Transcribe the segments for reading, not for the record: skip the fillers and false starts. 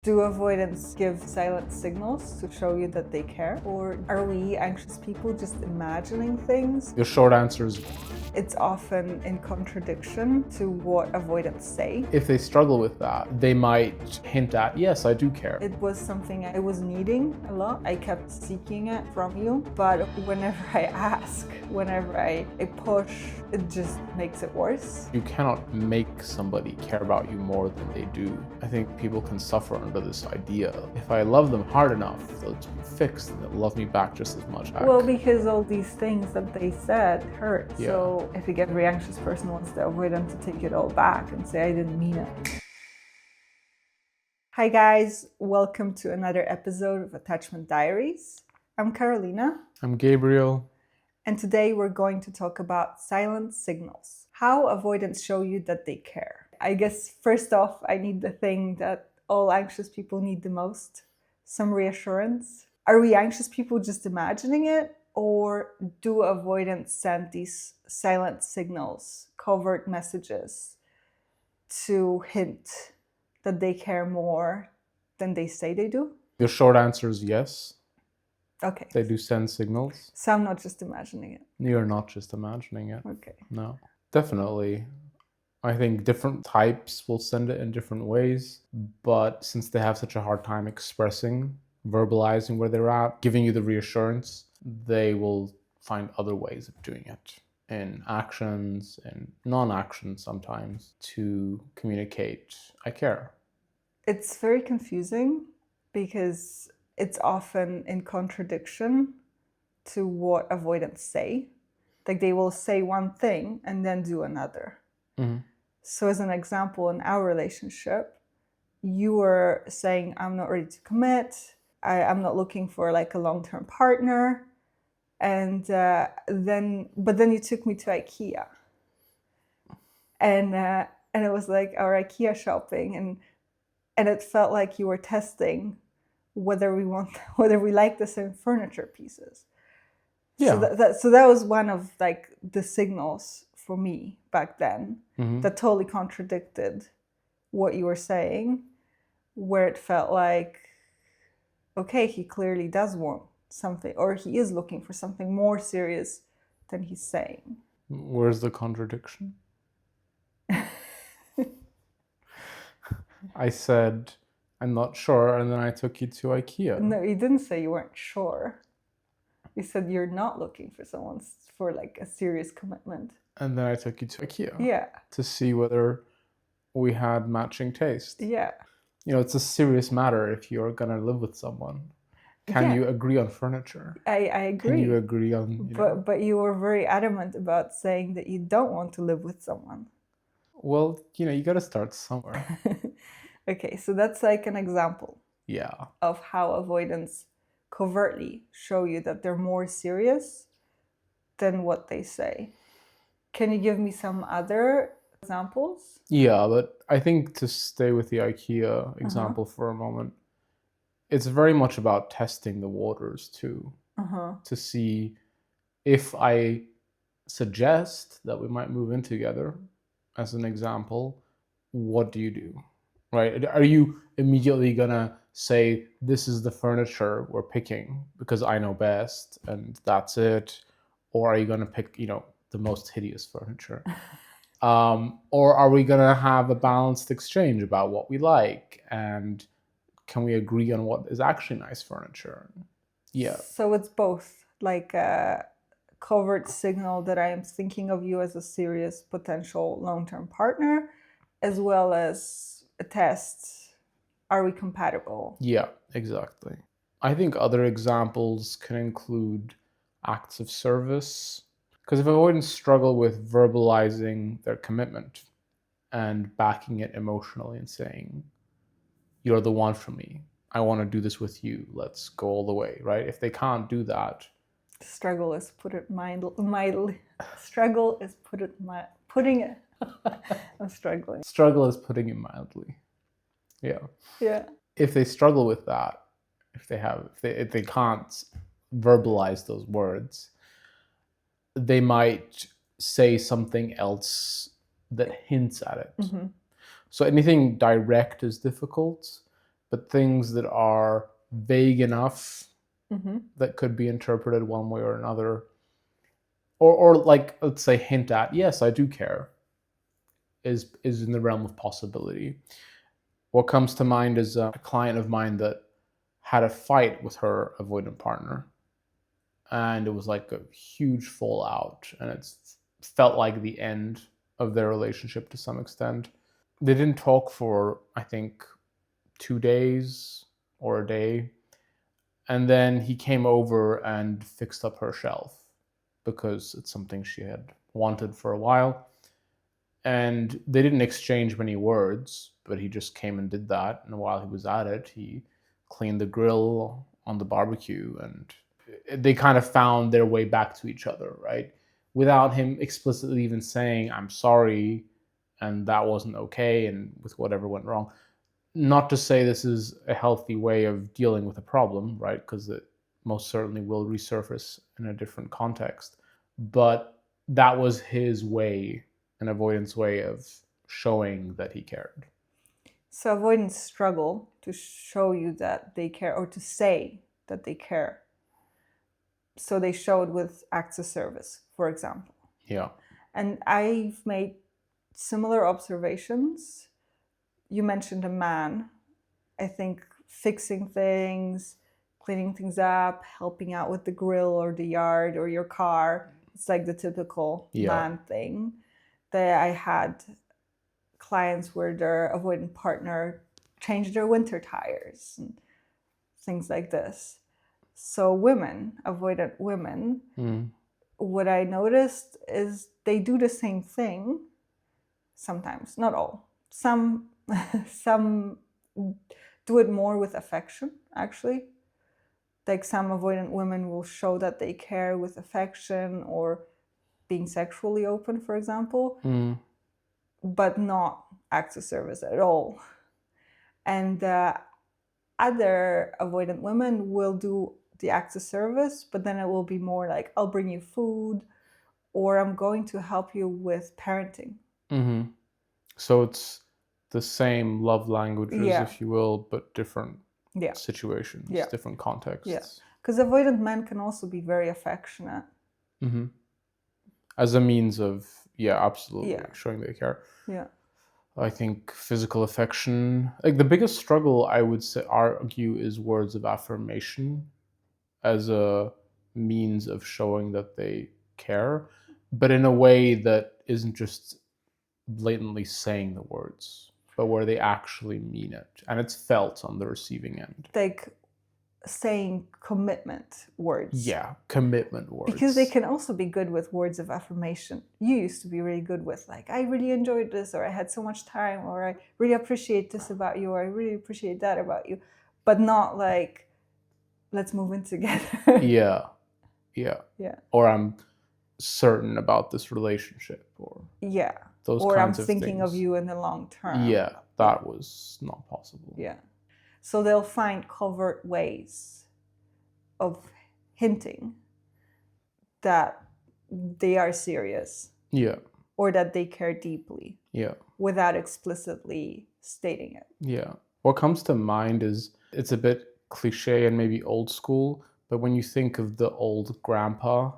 Do avoidants give silent signals to show you that they care? Or are we anxious people just imagining things? The short answer is It's often in contradiction to what avoidants say. if they struggle with that, they might hint at, yes, I do care. It was something I was needing a lot. I kept seeking it from you, but whenever I ask, whenever I push, it just makes it worse. You cannot make somebody care about you more than they do. I think people can suffer under this idea. If I love them hard enough, they'll just be fixed and they'll love me back just as much. Well, because all these things that they said hurt. Yeah. So if you get a very anxious person wants the avoidant to take it all back and say, I didn't mean it. Hi guys, welcome to another episode of Attachment Diaries. I'm Karolina. I'm Gabriel. And today we're going to talk about silent signals. How avoidants show you that they care. I guess first off, I need the thing that all anxious people need the most, some reassurance. Are we anxious people just imagining it? Or do avoidants send these silent signals, covert messages to hint that they care more than they say they do? The short answer is yes. Okay. They do send signals. So I'm not just imagining it. You're not just imagining it. Okay. No. Definitely. I think different types will send it in different ways, but since they have such a hard time expressing, verbalizing where they're at, giving you the reassurance, they will find other ways of doing it in actions and non-actions sometimes to communicate, I care. It's very confusing because it's often in contradiction to what avoidants say. Like they will say one thing and then do another. Mm-hmm. So as an example, in our relationship, you were saying, I'm not ready to commit. I'm not looking for like a long-term partner. And then you took me to IKEA. And it was like our IKEA shopping. And it felt like you were testing whether we like the same furniture pieces. Yeah. So that was one of like the signals for me back then Mm-hmm. that totally contradicted what you were saying, where it felt like, okay, he clearly does want something, or he is looking for something more serious than he's saying. Where's the contradiction? I said, I'm not sure, and then I took you to IKEA. No, you didn't say you weren't sure. You said you're not looking for someone for like a serious commitment. And then I took you to IKEA. Yeah. To see whether we had matching taste. Yeah. You know, it's a serious matter if you're going to live with someone. Can you agree on furniture? I agree. Can you agree on... But you were very adamant about saying that you don't want to live with someone. Well, you got to start somewhere. Okay, so that's like an example. Yeah. Of how avoidants covertly show you that they're more serious than what they say. Can you give me some other examples? Yeah, but I think to stay with the IKEA example for a moment, it's very much about testing the waters too. To see if I suggest that we might move in together, as an example, what do you do? Right? Are you immediately gonna say, this is the furniture we're picking because I know best and that's it? Or are you gonna pick, the most hideous furniture? Or are we gonna have a balanced exchange about what we like, and can we agree on what is actually nice furniture? Yeah. So it's both like a covert signal that I am thinking of you as a serious potential long-term partner, as well as a test. Are we compatible? Yeah, exactly. I think other examples can include acts of service. Because if avoidants struggle with verbalizing their commitment and backing it emotionally and saying, you're the one for me, I want to do this with you, let's go all the way, right? If they can't do that... Struggle is put it mildly. Struggle is putting it... I'm struggling. Struggle is putting it mildly. Yeah. Yeah. If they struggle with that, if they can't verbalize those words, they might say something else that hints at it. So anything direct is difficult. but things that are vague enough Mm-hmm. that could be interpreted one way or another, or like, let's say, hint at, yes, I do care, is in the realm of possibility. What comes to mind is a client of mine that had a fight with her avoidant partner, and it was like a huge fallout, and it felt like the end of their relationship to some extent. They didn't talk for, I think, 2 days or a day, and then he came over and fixed up her shelf because it's something she had wanted for a while. And they didn't exchange many words, but he just came and did that. And while he was at it, he cleaned the grill on the barbecue, and they kind of found their way back to each other, right? Without him explicitly even saying, I'm sorry, and that wasn't okay, and with whatever went wrong. Not to say this is a healthy way of dealing with a problem, right? Because it most certainly will resurface in a different context. But that was his way, an avoidance way of showing that he cared. So avoidants struggle to show you that they care or to say that they care. So they show it with acts of service, for example. Yeah. And I've made similar observations. You mentioned a man. I think fixing things, cleaning things up, helping out with the grill or the yard or your car. It's like the typical man thing. That I had clients where their avoidant partner changed their winter tires and things like this. So women, avoidant women, what I noticed is they do the same thing sometimes, not all. Some do it more with affection, actually. Like some avoidant women will show that they care with affection or being sexually open, for example, but not acts of service at all. And other avoidant women will do the acts of service, but then it will be more like, I'll bring you food, or I'm going to help you with parenting. Mm-hmm. So it's the same love languages, if you will, but different situations, different contexts. Yeah, because avoidant men can also be very affectionate. Mm-hmm. As a means of, absolutely, showing they care. Yeah. I think physical affection, like the biggest struggle, I would argue, is words of affirmation as a means of showing that they care, but in a way that isn't just blatantly saying the words, but where they actually mean it, and it's felt on the receiving end. Like saying commitment words. Yeah, commitment words. Because they can also be good with words of affirmation. You used to be really good with, like, I really enjoyed this, or I had so much time, or I really appreciate this about you, or I really appreciate that about you, but not like, let's move in together. Yeah. Or I'm certain about this relationship, or those or kinds I'm of thinking things. of you in the long term. Yeah, that was not possible. Yeah. So they'll find covert ways of hinting that they are serious. Yeah. Or that they care deeply. Yeah. Without explicitly stating it. Yeah. What comes to mind is, it's a bit cliche and maybe old school, but when you think of the old grandpa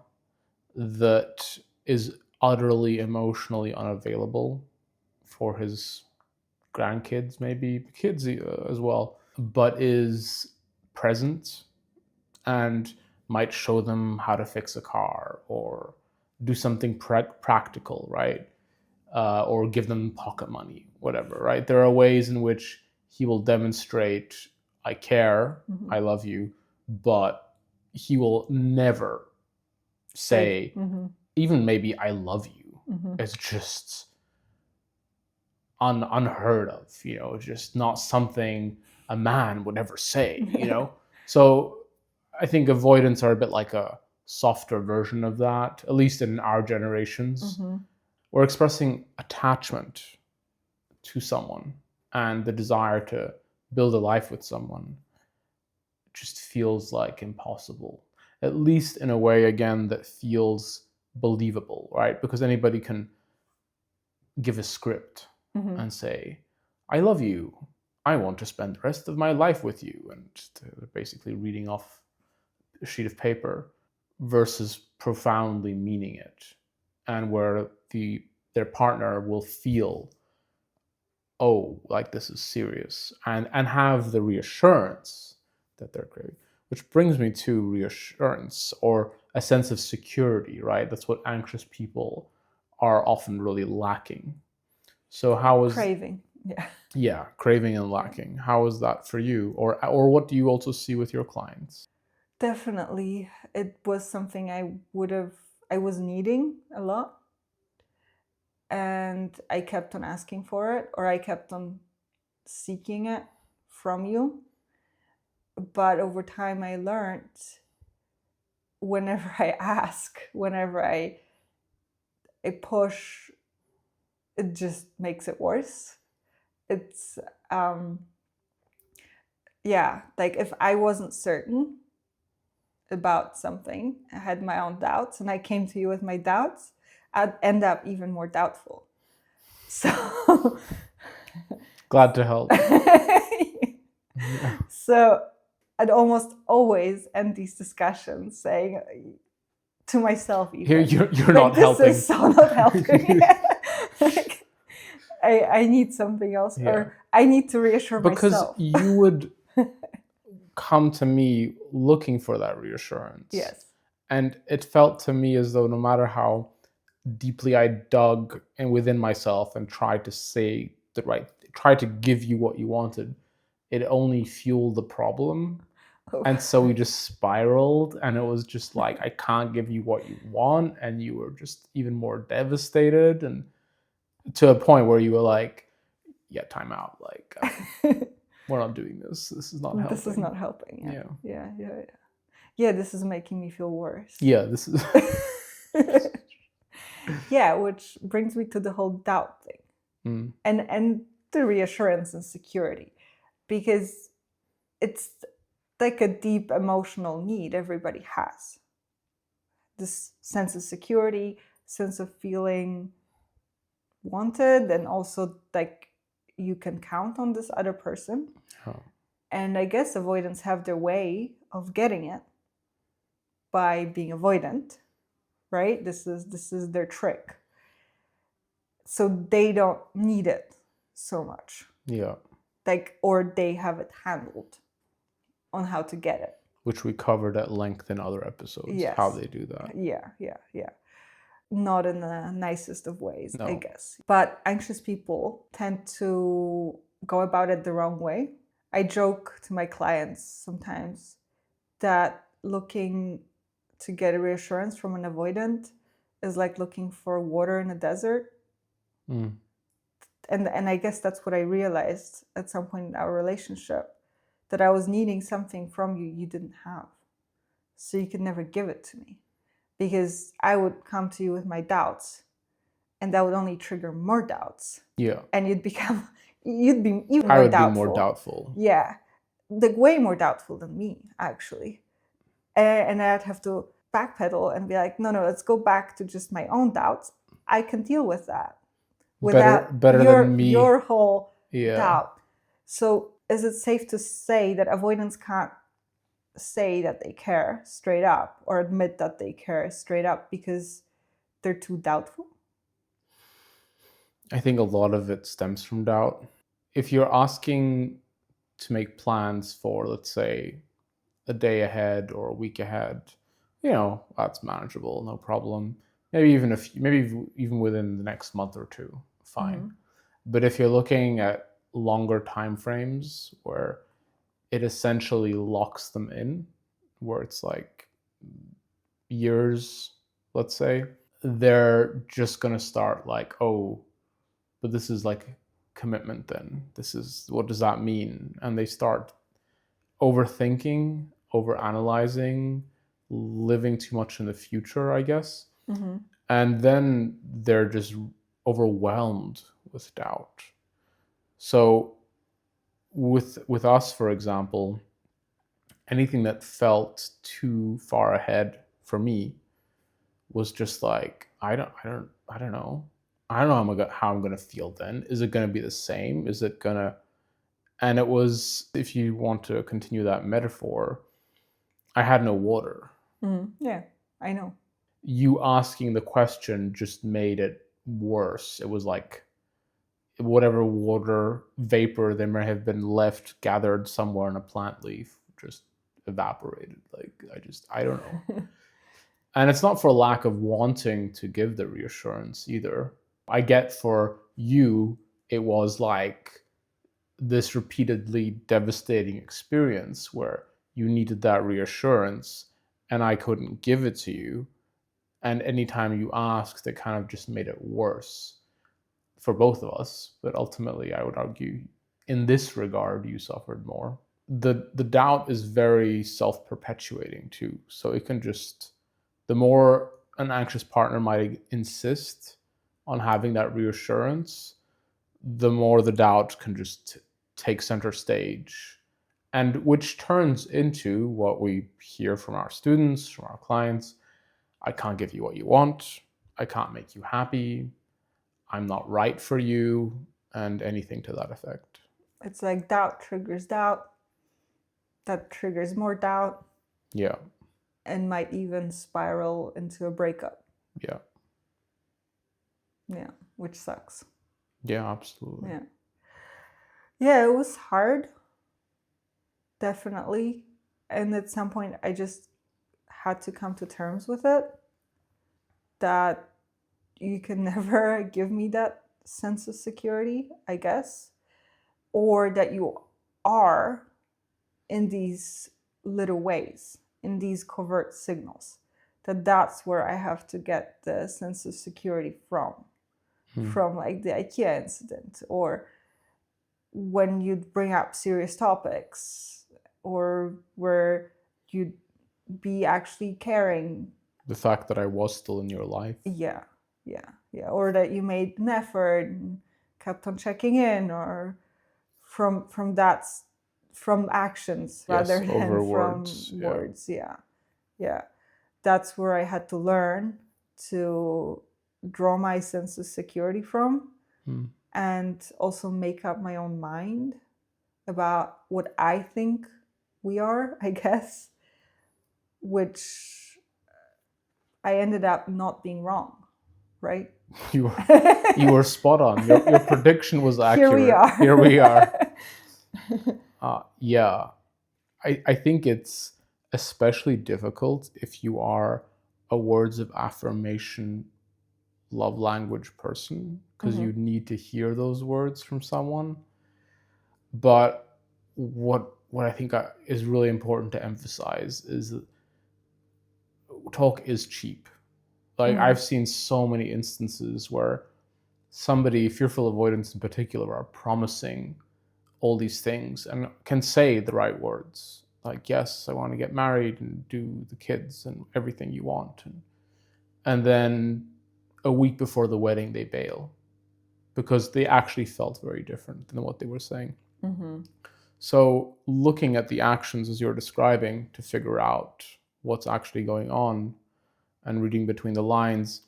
that is utterly emotionally unavailable for his grandkids, maybe kids as well, but is present and might show them how to fix a car or do something practical, right? Or give them pocket money, whatever, right? There are ways in which he will demonstrate, I care, I love you, but he will never say, even maybe I love you. It's just unheard of, just not something a man would ever say, So I think avoidants are a bit like a softer version of that, at least in our generations. We're expressing attachment to someone and the desire to build a life with someone. It just feels like impossible, at least in a way, again, that feels believable, right? Because anybody can give a script and say, I love you, I want to spend the rest of my life with you, and basically reading off a sheet of paper, versus profoundly meaning it, and where their partner will feel, oh, like this is serious, and have the reassurance that they're craving. Which brings me to reassurance, or a sense of security, right? That's what anxious people are often really lacking. So how is Craving. yeah, craving and lacking. How is that for you? Or what do you also see with your clients? Definitely. It was something I was needing a lot. And I kept on asking for it, or I kept on seeking it from you. But over time, I learned whenever I ask, whenever I push, it just makes it worse. It's, yeah, like if I wasn't certain about something, I had my own doubts, and I came to you with my doubts, I'd end up even more doubtful. So, Glad to help. So I'd almost always end these discussions saying to myself, even, Here you're like, not helping. This is so not helping. Like, I need something else, or I need to reassure myself. Because you would come to me looking for that reassurance. Yes. And it felt to me as though no matter how deeply I dug and within myself and tried to give you what you wanted, it only fueled the problem. Oh. And so we just spiraled, and it was just like, I can't give you what you want, and you were just even more devastated, and to a point where you were like, yeah, time out, like, we're not doing this. This is not helping. This is not helping. Yeah. Yeah, this is making me feel worse. Yeah, this is yeah, which brings me to the whole doubt thing. And the reassurance and security, because it's like a deep emotional need everybody has. This sense of security, sense of feeling wanted, and also like you can count on this other person. And I guess avoidants have their way of getting it by being avoidant, right? This is their trick. So they don't need it so much. Yeah. Like, or they have it handled on how to get it. Which we covered at length in other episodes, Yes. how they do that. Yeah. Not in the nicest of ways, No. I guess. But anxious people tend to go about it the wrong way. I joke to my clients sometimes that looking to get a reassurance from an avoidant is like looking for water in a desert. And I guess that's what I realized at some point in our relationship, that I was needing something from you you didn't have. So you could never give it to me, because I would come to you with my doubts, and that would only trigger more doubts. Yeah. And you'd be even more doubtful. I would be more doubtful. Yeah. Like way more doubtful than me, actually. And I'd have to backpedal and be like, no, let's go back to just my own doubts. I can deal with that. Without better than me. Your whole doubt. So is it safe to say that avoidants can't say that they care straight up, or admit that they care straight up, because they're too doubtful? I think a lot of it stems from doubt. If you're asking to make plans for, let's say, a day ahead or a week ahead, that's manageable, no problem. Maybe even within the next month or two, fine. But if you're looking at longer time frames where it essentially locks them in, where it's like years, let's say, they're just gonna start like, oh, but this is like commitment then. What does that mean? And they start overthinking, overanalyzing, living too much in the future, I guess. And then they're just overwhelmed with doubt. So with us, for example, anything that felt too far ahead for me was just like, I don't know how I'm gonna feel then. Is it gonna be the same? Is it gonna And it was, if you want to continue that metaphor, I had no water. Yeah, I know. You asking the question just made it worse. It was like whatever water vapor there may have been left gathered somewhere in a plant leaf just evaporated. Like, I don't know. And it's not for lack of wanting to give the reassurance either. I get for you, it was like this repeatedly devastating experience where you needed that reassurance and I couldn't give it to you. And anytime you asked, it kind of just made it worse for both of us. But ultimately, I would argue in this regard, you suffered more. The doubt is very self-perpetuating too. So it can just, the more an anxious partner might insist on having that reassurance, the more the doubt can just take center stage, and which turns into what we hear from our students, from our clients. I can't give you what you want. I can't make you happy. I'm not right for you, and anything to that effect. It's like doubt triggers doubt. That triggers more doubt. Yeah. And might even spiral into a breakup. Yeah. Yeah, which sucks. Yeah, absolutely. Yeah. Yeah, it was hard. Definitely. And at some point, I just had to come to terms with it. That you can never give me that sense of security, I guess. Or that you are in these little ways, in these covert signals. That's where I have to get the sense of security from. From like the IKEA incident, or when you bring up serious topics, or where you'd be actually caring. The fact that I was still in your life. Yeah. Or that you made an effort and kept on checking in, or from actions rather than over from words. words. Yeah. That's where I had to learn to draw my sense of security from, and also make up my own mind about what I think we are, I guess, which I ended up not being wrong, right? You were spot on. Your prediction was accurate. Here we are. Yeah. I think it's especially difficult if you are a words of affirmation love language person, because you need to hear those words from someone. But what I think is really important to emphasize is that talk is cheap. Like, I've seen so many instances where somebody, fearful avoidants in particular, are promising all these things and can say the right words. Like, yes, I want to get married and do the kids and everything you want. And then a week before the wedding, they bail because they actually felt very different than what they were saying. So looking at the actions as you're describing to figure out what's actually going on and reading between the lines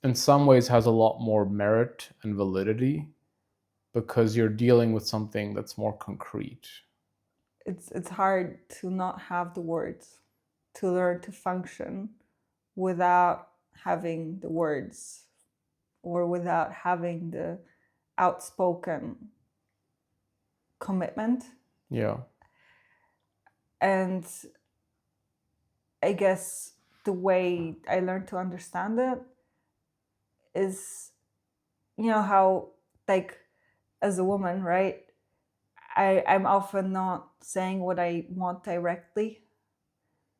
in some ways has a lot more merit and validity, because you're dealing with something that's more concrete. It's hard to not have the words, to learn to function without having the words, or without having the outspoken commitment. Yeah. And I guess the way I learned to understand it is, how, like, as a woman, right? I'm often not saying what I want directly,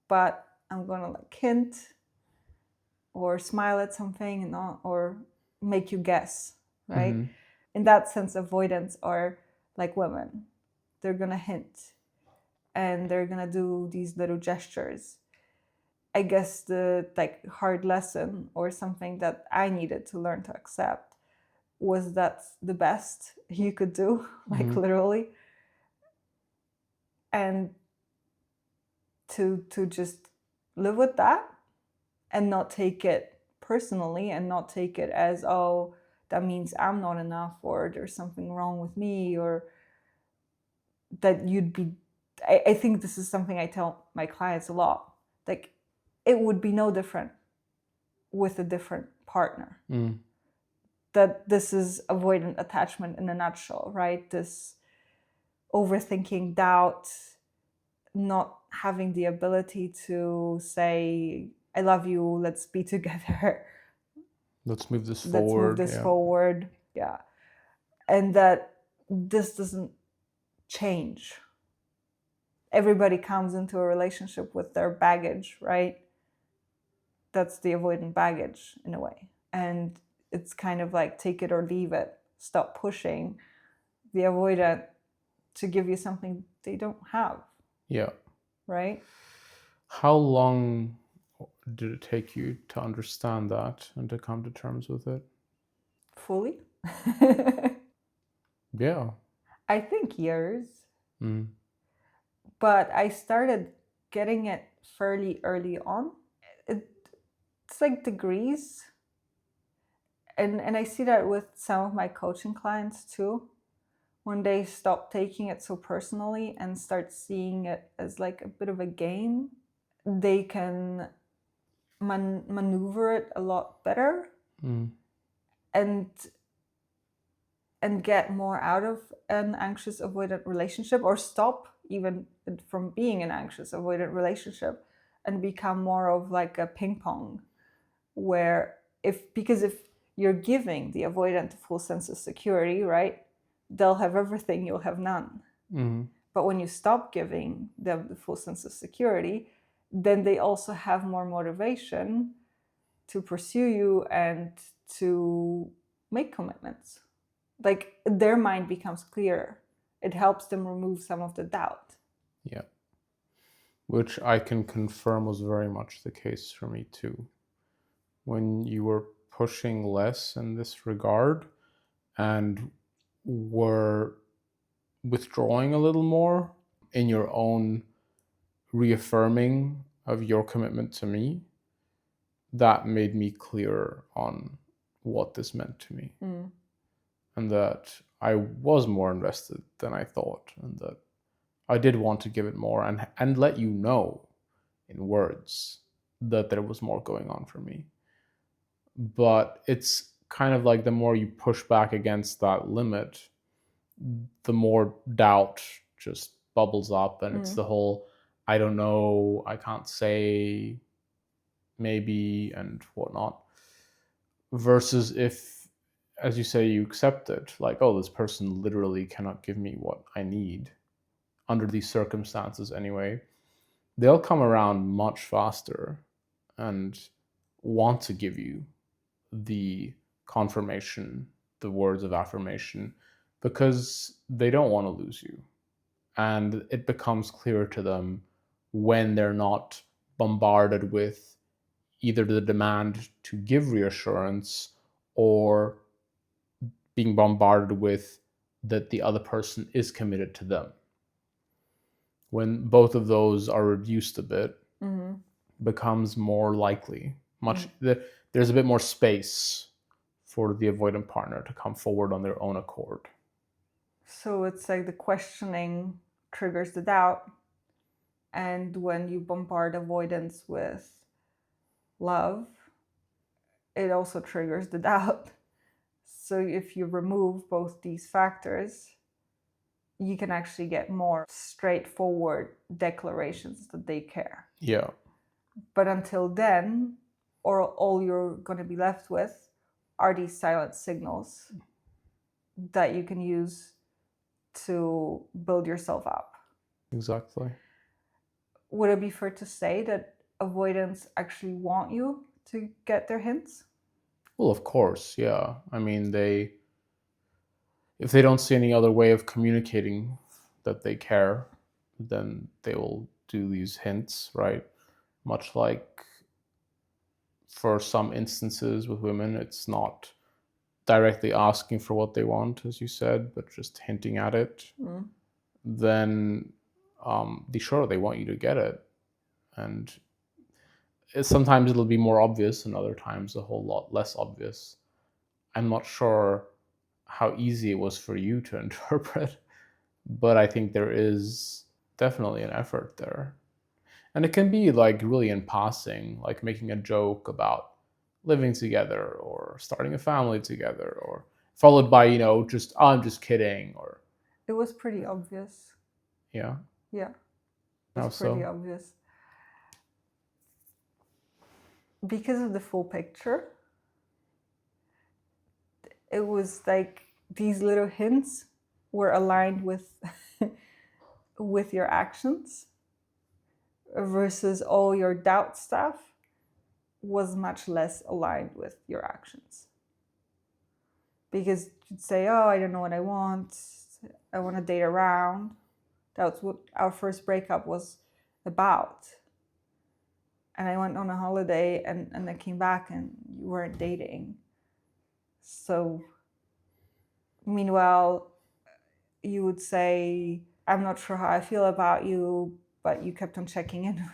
but I'm gonna like hint or smile at something, and or make you guess, right? In that sense, avoidants are like women. They're gonna hint, and they're gonna do these little gestures. I guess the like hard lesson, or something that I needed to learn to accept, was that's the best you could do, like literally. And to just live with that and not take it personally, and not take it as, oh, that means I'm not enough, or there's something wrong with me, or that you'd be, I think this is something I tell my clients a lot, like it would be no different with a different partner. That this is avoidant attachment in a nutshell, right? This overthinking, doubt, not having the ability to say, I love you, let's be together. Let's move this Let's forward. move this forward. Yeah. And that this doesn't change. Everybody comes into a relationship with their baggage, right? That's the avoidant baggage in a way. And it's kind of like take it or leave it. Stop pushing the avoidant to give you something they don't have. Yeah. Right? How long did it take you to understand that and to come to terms with it? Fully? Yeah. I think years. But I started getting it fairly early on. It's like degrees. And I see that with some of my coaching clients too. When they stop taking it so personally and start seeing it as like a bit of a game, they can maneuver it a lot better and get more out of an anxious avoidant relationship, or stop even from being an anxious avoidant relationship and become more of like a ping pong, where because if you're giving the avoidant a full sense of security, right, they'll have everything, you'll have none. But when you stop giving them the full sense of security, then they also have more motivation to pursue you and to make commitments. Like their mind becomes clearer. It helps them remove some of the doubt. Yeah. Which I can confirm was very much the case for me too. When you were pushing less in this regard and were withdrawing a little more in your own reaffirming of your commitment to me, that made me clearer on what this meant to me. And that I was more invested than I thought, and that I did want to give it more and let you know in words that there was more going on for me. But it's kind of like the more you push back against that limit, the more doubt just bubbles up, and it's the whole, I don't know, I can't say, maybe, and whatnot. Versus if, as you say, you accept it, like, oh, this person literally cannot give me what I need under these circumstances anyway, they'll come around much faster and want to give you the confirmation, the words of affirmation, because they don't want to lose you. And it becomes clear to them when they're not bombarded with either the demand to give reassurance or being bombarded with that the other person is committed to them. When both of those are reduced a bit, becomes more likely. There's a bit more space for the avoidant partner to come forward on their own accord. So it's like the questioning triggers the doubt. And when you bombard avoidance with love, it also triggers the doubt. So if you remove both these factors, you can actually get more straightforward declarations that they care. Yeah. But until then, or all you're going to be left with are these silent signals that you can use to build yourself up. Exactly. Would it be fair to say that avoidants actually want you to get their hints? Well, of course, yeah. I mean, if they don't see any other way of communicating that they care, then they will do these hints, right? Much like for some instances with women, it's not directly asking for what they want, as you said, but just hinting at it. Then sure, they want you to get it. And sometimes it'll be more obvious, and other times a whole lot less obvious. I'm not sure how easy it was for you to interpret but I think there is definitely an effort there. And it can be like really in passing, like making a joke about living together or starting a family together, or followed by, just, oh, I'm just kidding, or It was pretty obvious. yeah. Yeah, it How was pretty so? obvious. Because of the full picture, it was like these little hints were aligned with with your actions, versus all your doubt stuff was much less aligned with your actions. Because you'd say, oh, I don't know what I want to date around. That's what our first breakup was about. And I went on a holiday and I came back and you weren't dating. So meanwhile, you would say, I'm not sure how I feel about you, but you kept on checking in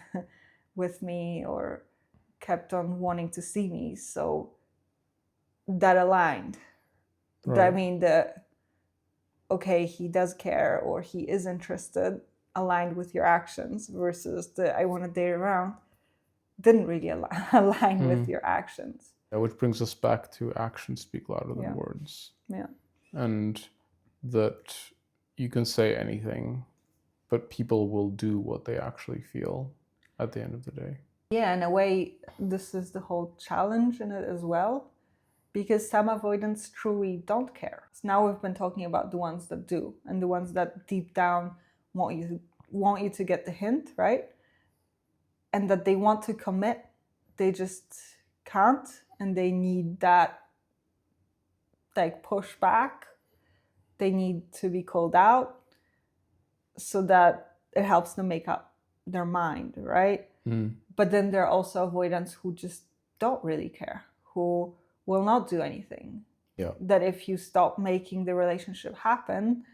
with me or kept on wanting to see me. So that aligned. Right. I mean, okay, he does care or he is interested aligned with your actions, versus the I want to date around didn't really align with your actions. Yeah, which brings us back to actions speak louder than Yeah. words. Yeah. And that you can say anything, but people will do what they actually feel at the end of the day. Yeah, in a way, this is the whole challenge in it as well, because some avoidants truly don't care. So now we've been talking about the ones that do, and the ones that deep down want you to get the hint, right? And that they want to commit, they just can't, and they need that like pushback. They need to be called out so that it helps them make up their mind, right? But then there are also avoidants who just don't really care, who will not do anything. Yeah. That if you stop making the relationship happen,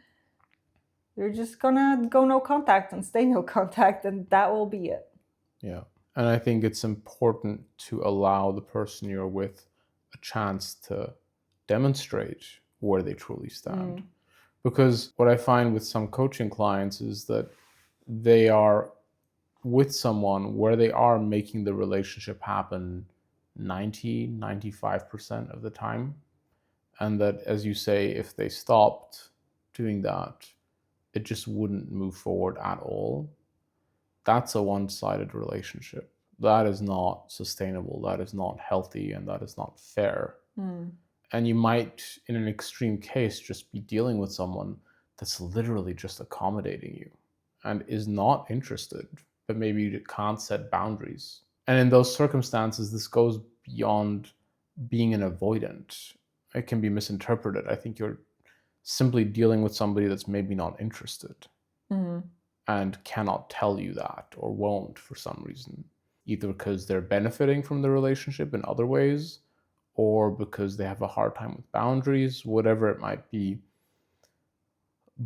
you're just gonna go no contact and stay no contact, and that will be it. Yeah. And I think it's important to allow the person you're with a chance to demonstrate where they truly stand. Because what I find with some coaching clients is that they are with someone where they are making the relationship happen 95% of the time. And that, as you say, if they stopped doing that, it just wouldn't move forward at all. That's a one-sided relationship. That is not sustainable. That is not healthy, and that is not fair. And you might, in an extreme case, just be dealing with someone that's literally just accommodating you and is not interested, but maybe you can't set boundaries. And in those circumstances, this goes beyond being an avoidant. It can be misinterpreted. I think you're simply dealing with somebody that's maybe not interested and cannot tell you that, or won't for some reason, either because they're benefiting from the relationship in other ways, or because they have a hard time with boundaries, whatever it might be.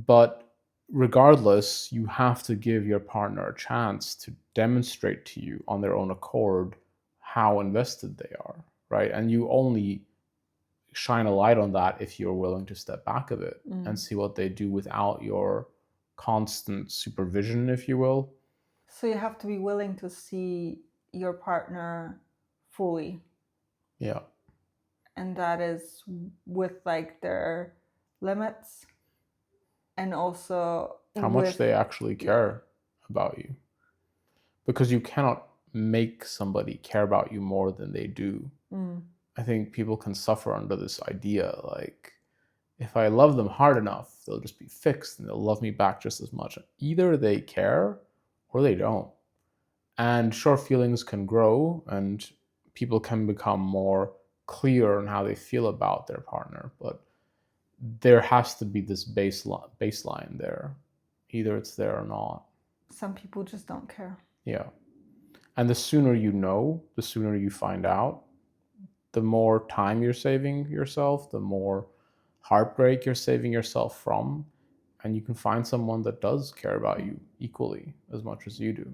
But regardless, you have to give your partner a chance to demonstrate to you on their own accord how invested they are, right? And you only shine a light on that if you're willing to step back a bit and see what they do without your constant supervision, if you will. So you have to be willing to see your partner fully. Yeah. And that is with like their limits, and also how much they actually care about you. Because you cannot make somebody care about you more than they do. I think people can suffer under this idea, like, if I love them hard enough, they'll just be fixed and they'll love me back just as much. Either they care or they don't. And sure, feelings can grow and people can become more clear on how they feel about their partner, but there has to be this baseline there. Either it's there or not. Some people just don't care. Yeah. And the sooner you know, the sooner you find out, the more time you're saving yourself, the more heartbreak you're saving yourself from, and you can find someone that does care about you equally as much as you do.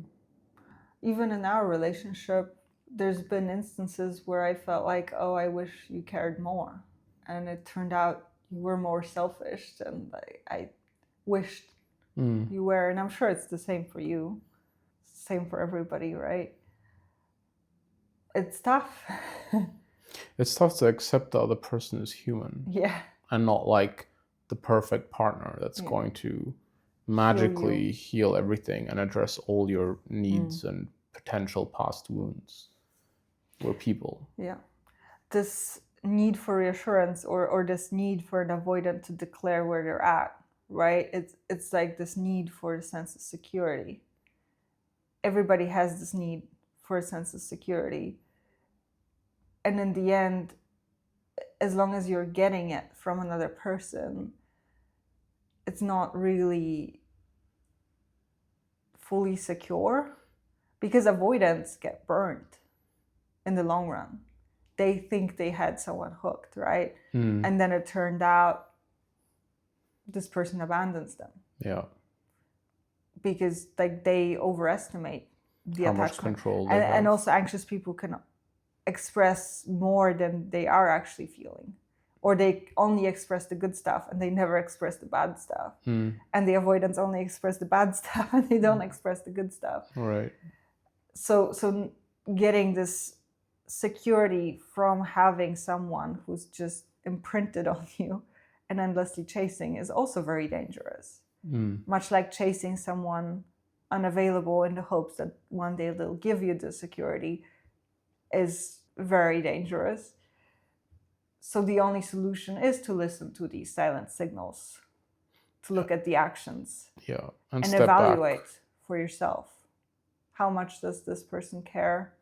Even in our relationship, there's been instances where I felt like, oh, I wish you cared more. And it turned out you were more selfish, and I wished you wear. And I'm sure it's the same for you, same for everybody, right? It's tough. It's tough to accept the other person is human. Yeah. And not like the perfect partner that's going to magically heal everything and address all your needs and potential past wounds. We're people. Yeah. This need for reassurance or this need for an avoidant to declare where they're at, right? It's like this need for a sense of security. Everybody has this need for a sense of security. And in the end, as long as you're getting it from another person, it's not really fully secure, because avoidants get burned in the long run. They think they had someone hooked, right? And then it turned out this person abandons them. Yeah. Because like they overestimate the How attachment. much control they have. And also anxious people can express more than they are actually feeling. Or they only express the good stuff and they never express the bad stuff. And the avoidants only express the bad stuff and they don't express the good stuff. Right. So getting this security from having someone who's just imprinted on you and endlessly chasing is also very dangerous. Much like chasing someone unavailable in the hopes that one day they'll give you the security is very dangerous. So the only solution is to listen to these silent signals, to look at the actions, and evaluate back. For yourself. How much does this person care?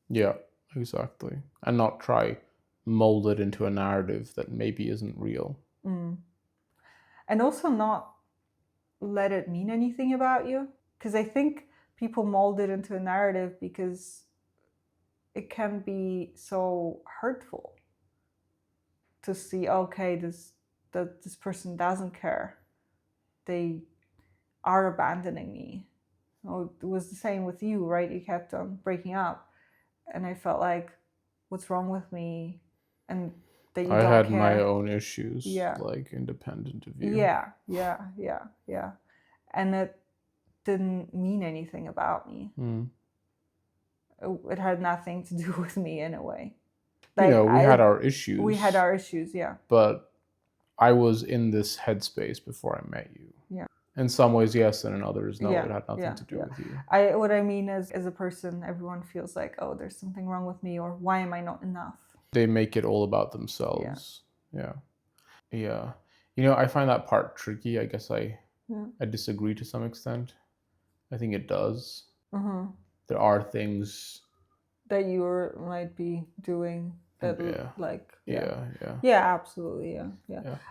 Yeah, exactly. And not try mold it into a narrative that maybe isn't real. And also not let it mean anything about you. Because I think people mold it into a narrative because it can be so hurtful to see, okay, this person doesn't care. They are abandoning me. Oh, it was the same with you, right? You kept on breaking up. And I felt like, what's wrong with me? And that you don't care. I had my own issues, like independent of you. Yeah. And it didn't mean anything about me. It had nothing to do with me in a way. Like, we had our issues. We had our issues, yeah. But I was in this headspace before I met you. Yeah. In some ways, yes, and in others, no. It had nothing to do with you. What I mean is, as a person, everyone feels like, oh, there's something wrong with me, or why am I not enough? They make it all about themselves. Yeah. I find that part tricky. I guess I disagree to some extent. I think it does. There are things that you might be doing that absolutely.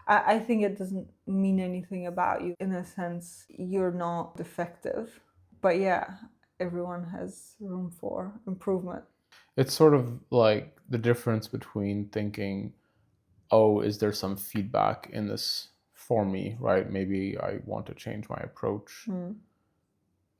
I think it doesn't mean anything about you. In a sense, you're not defective, but everyone has room for improvement. It's sort of like the difference between thinking, oh, is there some feedback in this for me, right? Maybe I want to change my approach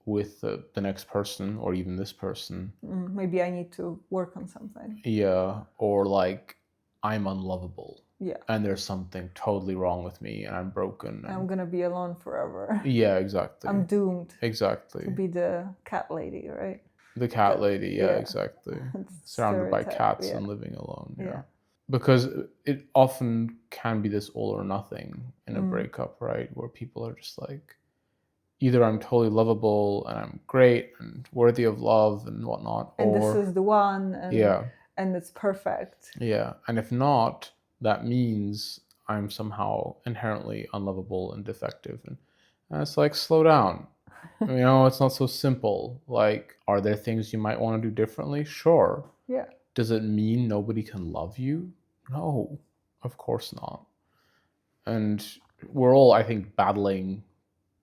with the next person or even this person. Maybe I need to work on something. Yeah, or like I'm unlovable. Yeah. And there's something totally wrong with me and I'm broken. I'm going to be alone forever. Yeah, exactly. I'm doomed. Exactly. To be the cat lady, right? The cat lady, exactly. Surrounded by cats and living alone. Yeah. Because it often can be this all or nothing in a breakup, right? Where people are just like, either I'm totally lovable and I'm great and worthy of love and whatnot, and this is the one, and it's perfect. Yeah, and if not, that means I'm somehow inherently unlovable and defective. And it's like, slow down. It's not so simple. Like, are there things you might want to do differently? Sure. Yeah. Does it mean nobody can love you? No, of course not. And we're all, I think, battling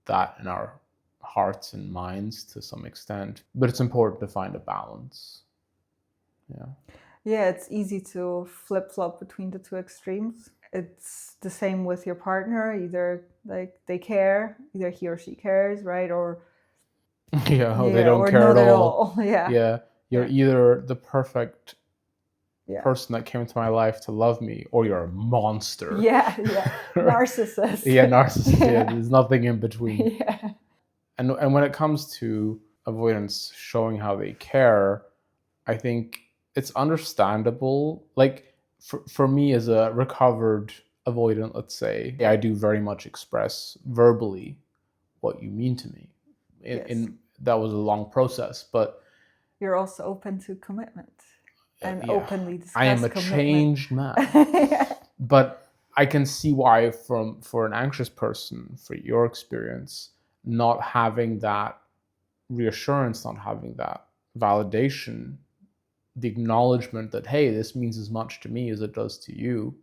that in our hearts and minds to some extent, but it's important to find a balance. It's easy to flip-flop between the two extremes. It's the same with your partner. Either like they care, either he or she cares, right? Or they don't care at all. Yeah. You're either the perfect person that came into my life to love me, or you're a monster. Yeah. Narcissist. Yeah, narcissist. Yeah, there's nothing in between. Yeah. And when it comes to avoidance showing how they care, I think it's understandable. Like for me as a recovered avoidant, let's say, I do very much express verbally what you mean to me. In that was a long process, but you're also open to commitment and openly discuss I am a changed man. But I can see why for an anxious person, for your experience, not having that reassurance, not having that validation, the acknowledgement that, hey, this means as much to me as it does to you,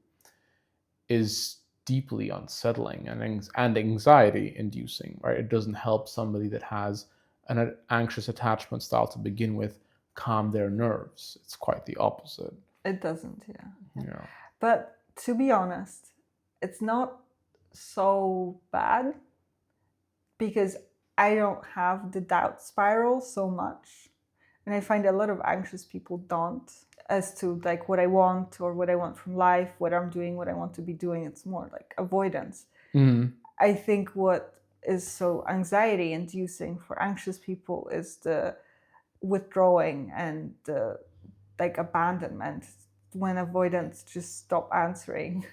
is deeply unsettling and anxiety inducing, right? It doesn't help somebody that has an anxious attachment style to begin with calm their nerves. It's quite the opposite. It doesn't, yeah. But to be honest, it's not so bad because I don't have the doubt spiral so much. And I find a lot of anxious people don't, as to like what I want or what I want from life, what I'm doing, what I want to be doing. It's more like avoidance. Mm-hmm. I think what is so anxiety inducing for anxious people is the withdrawing and the like abandonment, when avoidants just stop answering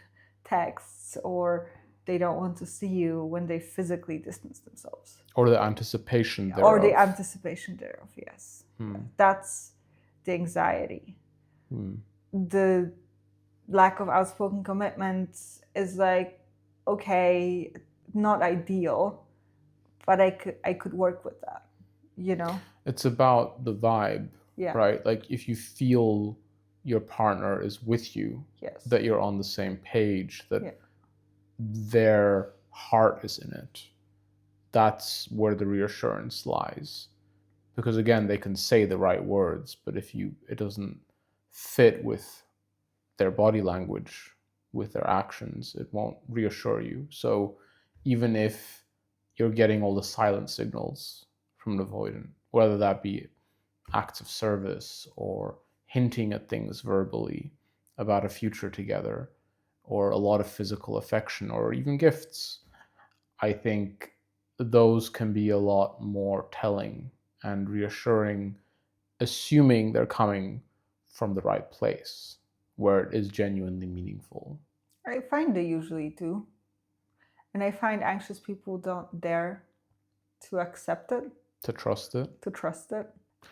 texts, or they don't want to see you, when they physically distance themselves. Or the anticipation thereof. Or the anticipation thereof, yes. That's the anxiety. The lack of outspoken commitment is like, okay, not ideal, but I could work with that, you know? It's about the vibe, right? Like if you feel your partner is with you, that you're on the same page, that their heart is in it, that's where the reassurance lies. Because again, they can say the right words, but if it doesn't fit with their body language, with their actions, it won't reassure you. So even if you're getting all the silent signals from an avoidant, whether that be acts of service or hinting at things verbally about a future together, or a lot of physical affection, or even gifts, I think those can be a lot more telling and reassuring, assuming they're coming from the right place, where it is genuinely meaningful. I find they usually do. And I find anxious people don't dare to accept it. To trust it.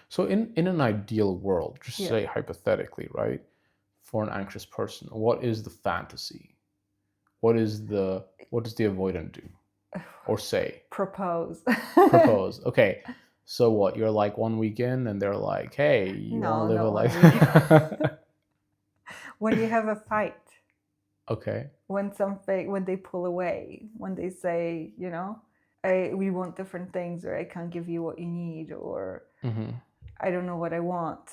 So in an ideal world, just say hypothetically, right? For an anxious person, what is the fantasy? What does the avoidant do? Or say? Propose. Okay. So what? You're like 1 week in and they're like, hey, you want to live a life? When you have a fight. Okay. When they pull away, when they say, you know, we want different things, or I can't give you what you need, or I don't know what I want.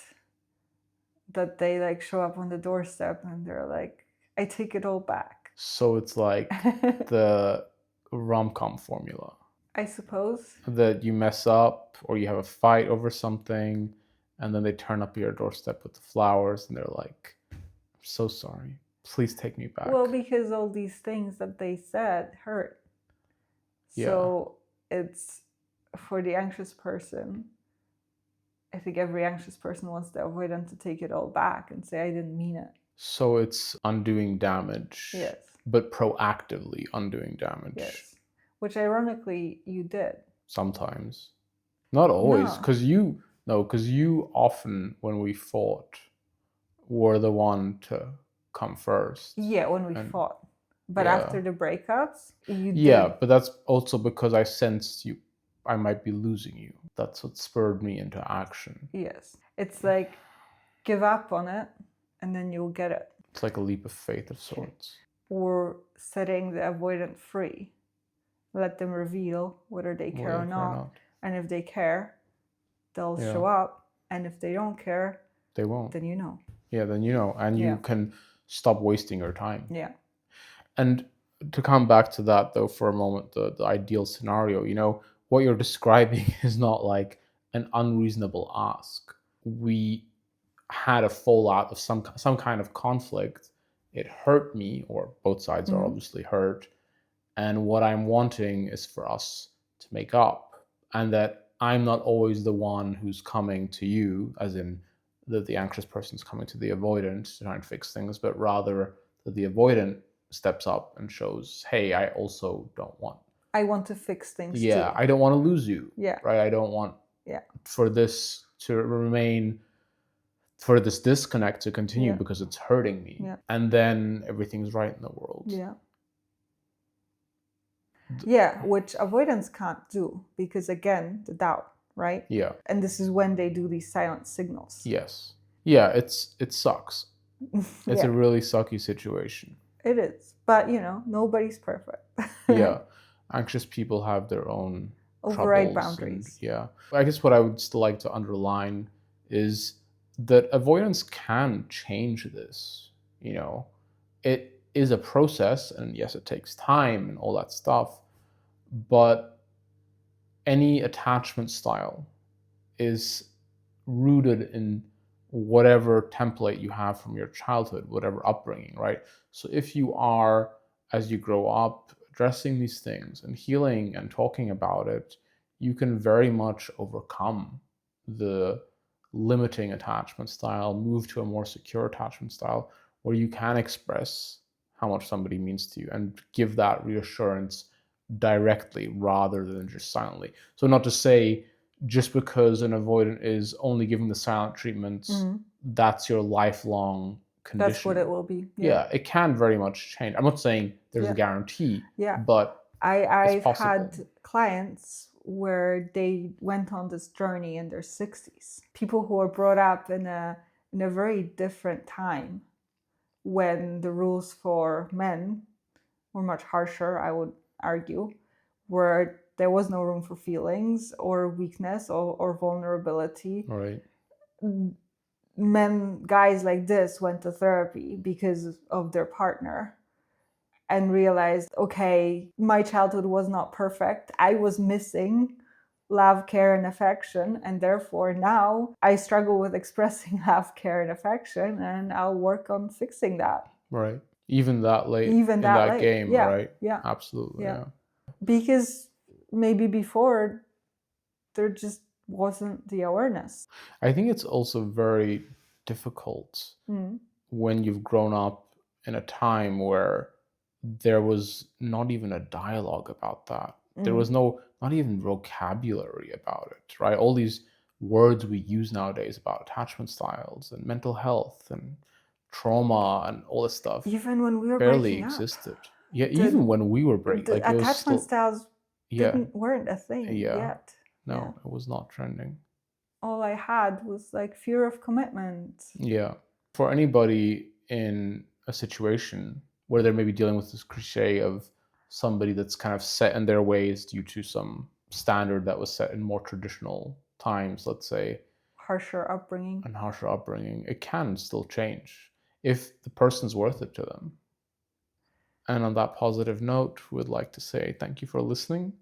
That they like show up on the doorstep and they're like, I take it all back. So it's like the rom-com formula, I suppose. That you mess up or you have a fight over something, and then they turn up at your doorstep with the flowers and they're like, I'm so sorry. Please take me back. Well, because all these things that they said hurt. So it's for the anxious person. I think every anxious person wants the avoidant to take it all back and say, I didn't mean it. So it's undoing damage. Yes. But proactively undoing damage. Yes. Which ironically you did. Sometimes. Not always. Because you often, when we fought, were the one to come first. Yeah, when we fought. But after the breakups, you did. Yeah, but that's also because I sensed I might be losing you. That's what spurred me into action. Yes. It's like, give up on it, and then you'll get it. It's like a leap of faith of sorts. Or setting the avoidant free. Let them reveal whether they care or not. And if they care, they'll show up. And if they don't care, they won't. Then you know. Yeah, then you know. And you can stop wasting your time. Yeah. And to come back to that, though, for a moment, the ideal scenario, you know, what you're describing is not like an unreasonable ask. We had a fallout of some kind of conflict. It hurt me, or both sides are obviously hurt. And what I'm wanting is for us to make up, and that I'm not always the one who's coming to you, as in the anxious person's coming to the avoidant to try and fix things, but rather that the avoidant steps up and shows, hey, I also don't want. I want to fix things Yeah, too. I don't want to lose you. Yeah. Right? I don't want Yeah. for this to remain, for this disconnect to continue, Yeah. because it's hurting me. Yeah. And then everything's right in the world. Yeah. Yeah, which avoidance can't do, because again, the doubt, right? Yeah. And this is when they do these silent signals. Yes. Yeah, it sucks. It's Yeah. a really sucky situation. It is. But, nobody's perfect. Yeah. Anxious people have their own Override troubles boundaries. And, yeah. I guess what I would still like to underline is that avoidance can change this. It is a process, and yes, it takes time and all that stuff, but any attachment style is rooted in whatever template you have from your childhood, whatever upbringing, right? So if you are, as you grow up, addressing these things and healing and talking about it, you can very much overcome the limiting attachment style, move to a more secure attachment style where you can express how much somebody means to you and give that reassurance directly rather than just silently. So not to say just because an avoidant is only giving the silent treatments, that's your lifelong condition. That's what it will be. Yeah, it can very much change. I'm not saying there's a guarantee, but I've had clients where they went on this journey in their 60s. People who were brought up in a very different time, when the rules for men were much harsher, I would argue, where there was no room for feelings or weakness or vulnerability. Right. Guys like this went to therapy because of their partner and realized, okay, my childhood was not perfect. I was missing love, care, and affection. And therefore now I struggle with expressing love, care, and affection, and I'll work on fixing that. Right. Even that late in that game, yeah. right? Yeah. Absolutely. Yeah. Because maybe before there just wasn't the awareness. I think it's also very difficult when you've grown up in a time where there was not even a dialogue about that. There was not even vocabulary about it, right? All these words we use nowadays about attachment styles and mental health and trauma and all this stuff, even when we were barely existed. Yeah, even when we were breaking, like attachment styles weren't a thing yet. No, it was not trending. All I had was like fear of commitment. Yeah. For anybody in a situation where they're maybe dealing with this cliche of somebody that's kind of set in their ways due to some standard that was set in more traditional times, let's say. Harsher upbringing. It can still change if the person's worth it to them. And on that positive note, we'd like to say thank you for listening.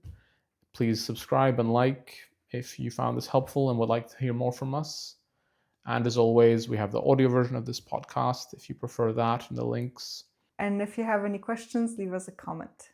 Please subscribe and like if you found this helpful and would like to hear more from us. And as always, we have the audio version of this podcast if you prefer that, and the links. And if you have any questions, leave us a comment.